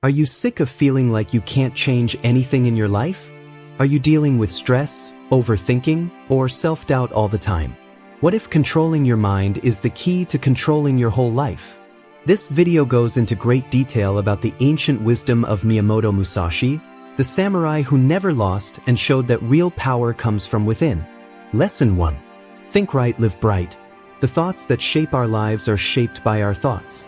Are you sick of feeling like you can't change anything in your life? Are you dealing with stress, overthinking, or self-doubt all the time? What if controlling your mind is the key to controlling your whole life? This video goes into great detail about the ancient wisdom of Miyamoto Musashi, the samurai who never lost and showed that real power comes from within. Lesson 1. Think right, live bright. The thoughts that shape our lives are shaped by our thoughts.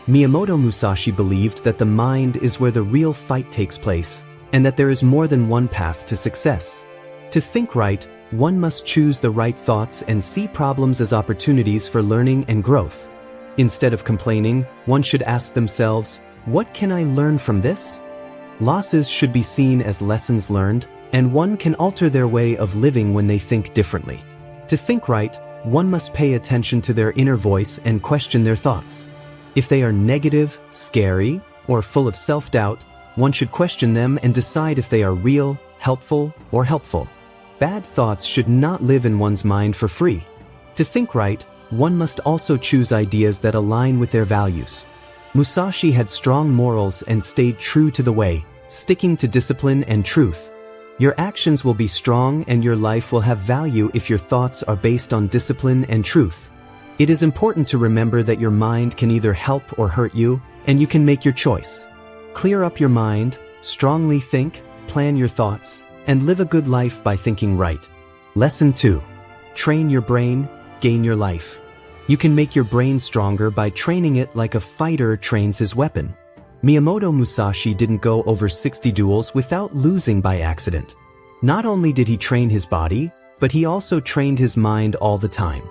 Miyamoto Musashi believed that the mind is where the real fight takes place, and that there is more than one path to success. To think right, one must choose the right thoughts and see problems as opportunities for learning and growth. Instead of complaining, one should ask themselves, what can I learn from this? Losses should be seen as lessons learned, and one can alter their way of living when they think differently. To think right, one must pay attention to their inner voice and question their thoughts. If they are negative, scary, or full of self-doubt, one should question them and decide if they are real, helpful, or helpful. Bad thoughts should not live in one's mind for free. To think right, one must also choose ideas that align with their values. Musashi had strong morals and stayed true to the way, sticking to discipline and truth. Your actions will be strong and your life will have value if your thoughts are based on discipline and truth. It is important to remember that your mind can either help or hurt you, and you can make your choice. Clear up your mind, strongly think, plan your thoughts, and live a good life by thinking right. Lesson 2. Train your brain, gain your life. You can make your brain stronger by training it like a fighter trains his weapon. Miyamoto Musashi didn't go over 60 duels without losing by accident. Not only did he train his body, but he also trained his mind all the time.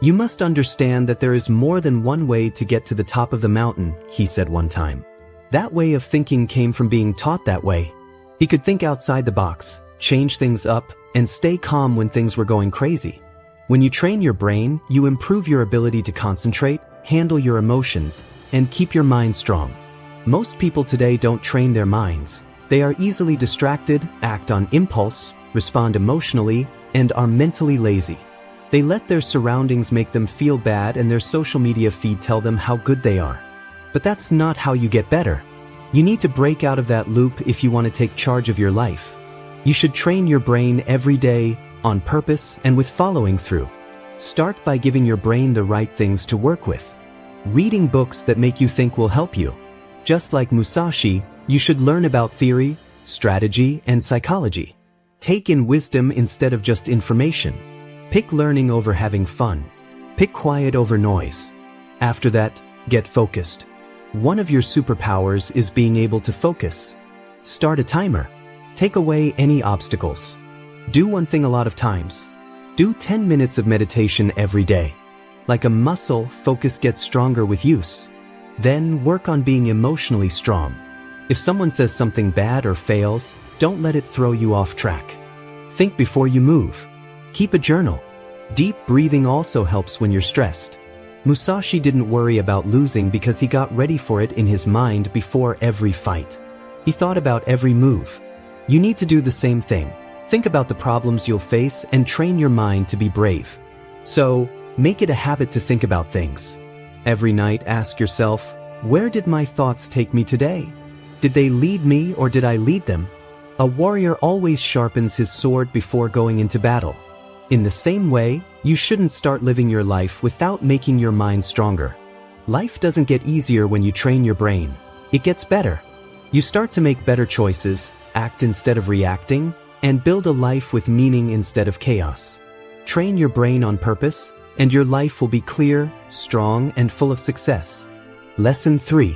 You must understand that there is more than one way to get to the top of the mountain, he said one time. That way of thinking came from being taught that way. He could think outside the box, change things up, and stay calm when things were going crazy. When you train your brain, you improve your ability to concentrate, handle your emotions, and keep your mind strong. Most people today don't train their minds. They are easily distracted, act on impulse, respond emotionally, and are mentally lazy. They let their surroundings make them feel bad and their social media feed tell them how good they are. But that's not how you get better. You need to break out of that loop if you want to take charge of your life. You should train your brain every day, on purpose, and with following through. Start by giving your brain the right things to work with. Reading books that make you think will help you. Just like Musashi, you should learn about theory, strategy, and psychology. Take in wisdom instead of just information. Pick learning over having fun. Pick quiet over noise. After that, get focused. One of your superpowers is being able to focus. Start a timer. Take away any obstacles. Do one thing a lot of times. Do 10 minutes of meditation every day. Like a muscle, focus gets stronger with use. Then work on being emotionally strong. If someone says something bad or fails, don't let it throw you off track. Think before you move. Keep a journal. Deep breathing also helps when you're stressed. Musashi didn't worry about losing because he got ready for it in his mind before every fight. He thought about every move. You need to do the same thing. Think about the problems you'll face and train your mind to be brave. So, make it a habit to think about things. Every night ask yourself, where did my thoughts take me today? Did they lead me or did I lead them? A warrior always sharpens his sword before going into battle. In the same way, you shouldn't start living your life without making your mind stronger. Life doesn't get easier when you train your brain. It gets better. You start to make better choices, act instead of reacting, and build a life with meaning instead of chaos. Train your brain on purpose, and your life will be clear, strong, and full of success. Lesson 3.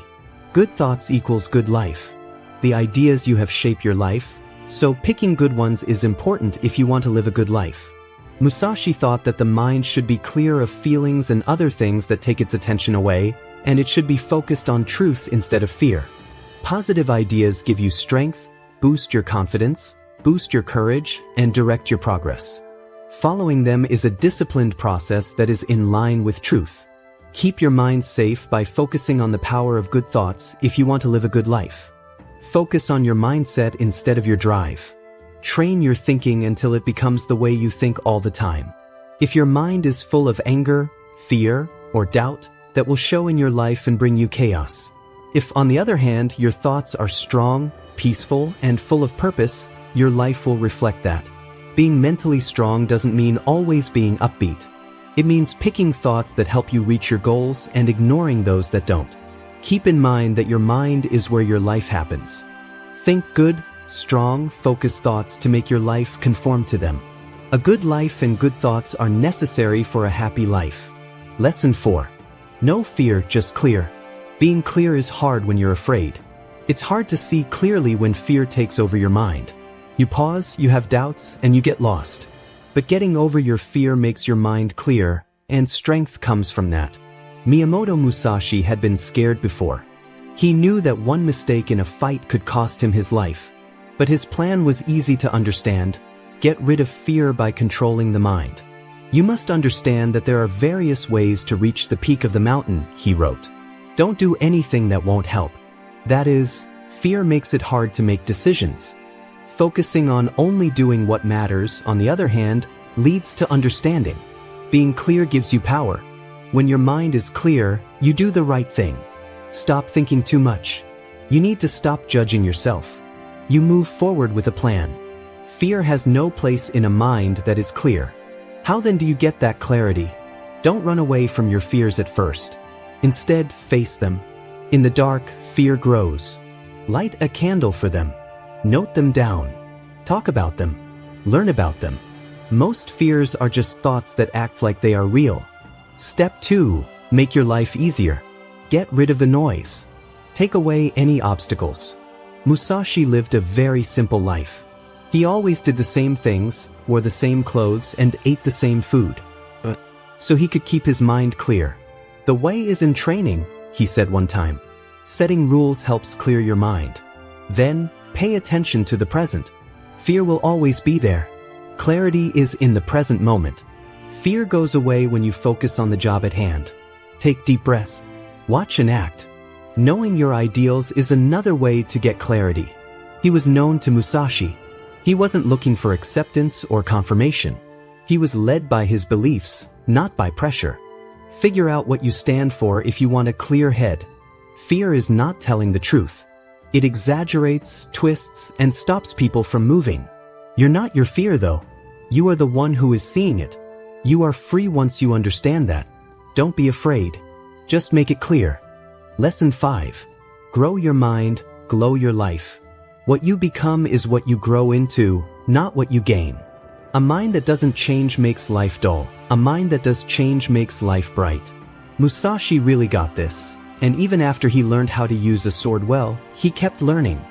Good thoughts equals good life. The ideas you have shape your life, so picking good ones is important if you want to live a good life. Musashi thought that the mind should be clear of feelings and other things that take its attention away, and it should be focused on truth instead of fear. Positive ideas give you strength, boost your confidence, boost your courage, and direct your progress. Following them is a disciplined process that is in line with truth. Keep your mind safe by focusing on the power of good thoughts if you want to live a good life. Focus on your mindset instead of your drive. Train your thinking until it becomes the way you think all the time. If your mind is full of anger, fear, or doubt, that will show in your life and bring you chaos. If, on the other hand, your thoughts are strong, peaceful, and full of purpose, your life will reflect that. Being mentally strong doesn't mean always being upbeat. It means picking thoughts that help you reach your goals and ignoring those that don't. Keep in mind that your mind is where your life happens. Think good, strong, focused thoughts to make your life conform to them. A good life and good thoughts are necessary for a happy life. Lesson 4. No fear, just clear. Being clear is hard when you're afraid. It's hard to see clearly when fear takes over your mind. You pause, you have doubts, and you get lost. But getting over your fear makes your mind clear, and strength comes from that. Miyamoto Musashi had been scared before. He knew that one mistake in a fight could cost him his life. But his plan was easy to understand. Get rid of fear by controlling the mind. You must understand that there are various ways to reach the peak of the mountain, he wrote. Don't do anything that won't help. That is, fear makes it hard to make decisions. Focusing on only doing what matters, on the other hand, leads to understanding. Being clear gives you power. When your mind is clear, you do the right thing. Stop thinking too much. You need to stop judging yourself. You move forward with a plan. Fear has no place in a mind that is clear. How then do you get that clarity? Don't run away from your fears at first. Instead, face them. In the dark, fear grows. Light a candle for them. Note them down. Talk about them. Learn about them. Most fears are just thoughts that act like they are real. Step 2. Make your life easier. Get rid of the noise. Take away any obstacles. Musashi lived a very simple life. He always did the same things, wore the same clothes, and ate the same food. So he could keep his mind clear. The way is in training, he said one time. Setting rules helps clear your mind. Then, pay attention to the present. Fear will always be there. Clarity is in the present moment. Fear goes away when you focus on the job at hand. Take deep breaths. Watch and act. Knowing your ideals is another way to get clarity. He was known to Musashi. He wasn't looking for acceptance or confirmation. He was led by his beliefs, not by pressure. Figure out what you stand for if you want a clear head. Fear is not telling the truth. It exaggerates, twists, and stops people from moving. You're not your fear, though. You are the one who is seeing it. You are free once you understand that. Don't be afraid. Just make it clear. Lesson 5. Grow your mind, glow your life. What you become is what you grow into, not what you gain. A mind that doesn't change makes life dull. A mind that does change makes life bright. Musashi really got this, and even after he learned how to use a sword well, he kept learning.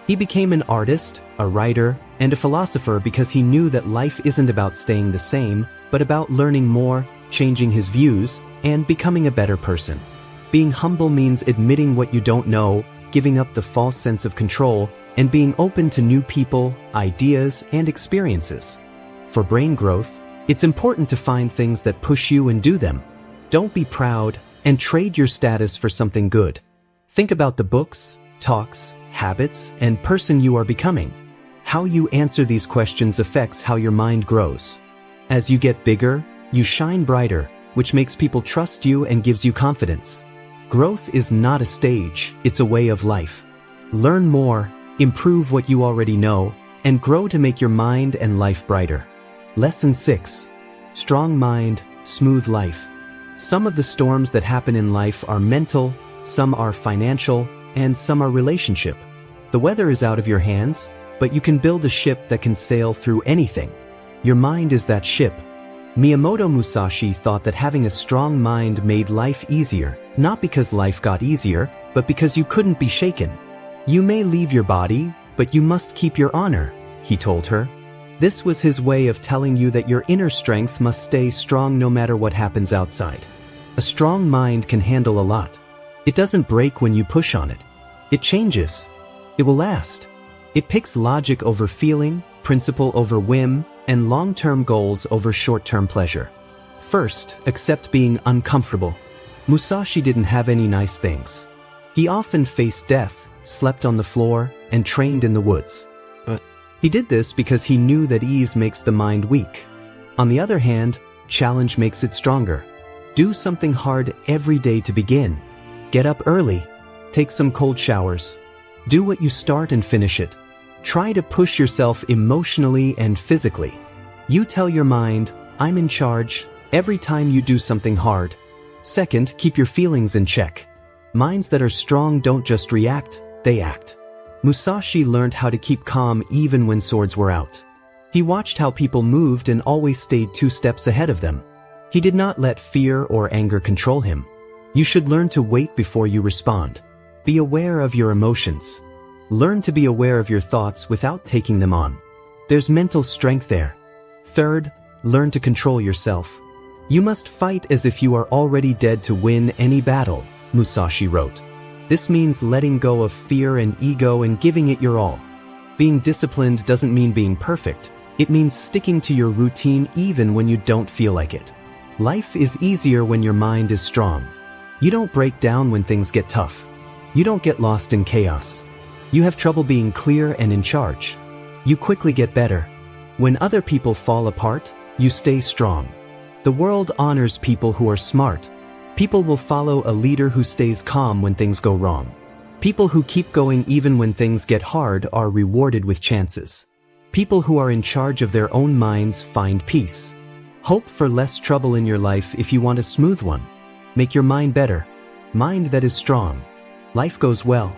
He became an artist, a writer, and a philosopher because he knew that life isn't about staying the same, but about learning more, changing his views, and becoming a better person. Being humble means admitting what you don't know, giving up the false sense of control, and being open to new people, ideas, and experiences. For brain growth, it's important to find things that push you and do them. Don't be proud, and trade your status for something good. Think about the books, talks, habits, and person you are becoming. How you answer these questions affects how your mind grows. As you get bigger, you shine brighter, which makes people trust you and gives you confidence. Growth is not a stage, it's a way of life. Learn more, improve what you already know, and grow to make your mind and life brighter. Lesson 6. Strong mind, smooth life. Some of the storms that happen in life are mental, some are financial, and some are relationship. The weather is out of your hands, but you can build a ship that can sail through anything. Your mind is that ship. Miyamoto Musashi thought that having a strong mind made life easier, not because life got easier, but because you couldn't be shaken. You may leave your body, but you must keep your honor, he told her. This was his way of telling you that your inner strength must stay strong no matter what happens outside. A strong mind can handle a lot. It doesn't break when you push on it. It changes. It will last. It picks logic over feeling, principle over whim, and long-term goals over short-term pleasure. First, accept being uncomfortable. Musashi didn't have any nice things. He often faced death, slept on the floor, and trained in the woods. He did this because he knew that ease makes the mind weak. On the other hand, challenge makes it stronger. Do something hard every day to begin. Get up early. Take some cold showers. Do what you start and finish it. Try to push yourself emotionally and physically. You tell your mind, I'm in charge, every time you do something hard. Second, keep your feelings in check. Minds that are strong don't just react, they act. Musashi learned how to keep calm even when swords were out. He watched how people moved and always stayed 2 steps ahead of them. He did not let fear or anger control him. You should learn to wait before you respond. Be aware of your emotions. Learn to be aware of your thoughts without taking them on. There's mental strength there. Third, learn to control yourself. You must fight as if you are already dead to win any battle, Musashi wrote. This means letting go of fear and ego and giving it your all. Being disciplined doesn't mean being perfect. It means sticking to your routine even when you don't feel like it. Life is easier when your mind is strong. You don't break down when things get tough. You don't get lost in chaos. You have trouble being clear and in charge. You quickly get better. When other people fall apart, you stay strong. The world honors people who are smart. People will follow a leader who stays calm when things go wrong. People who keep going even when things get hard are rewarded with chances. People who are in charge of their own minds find peace. Hope for less trouble in your life if you want a smooth one. Make your mind better. Mind that is strong. Life goes well.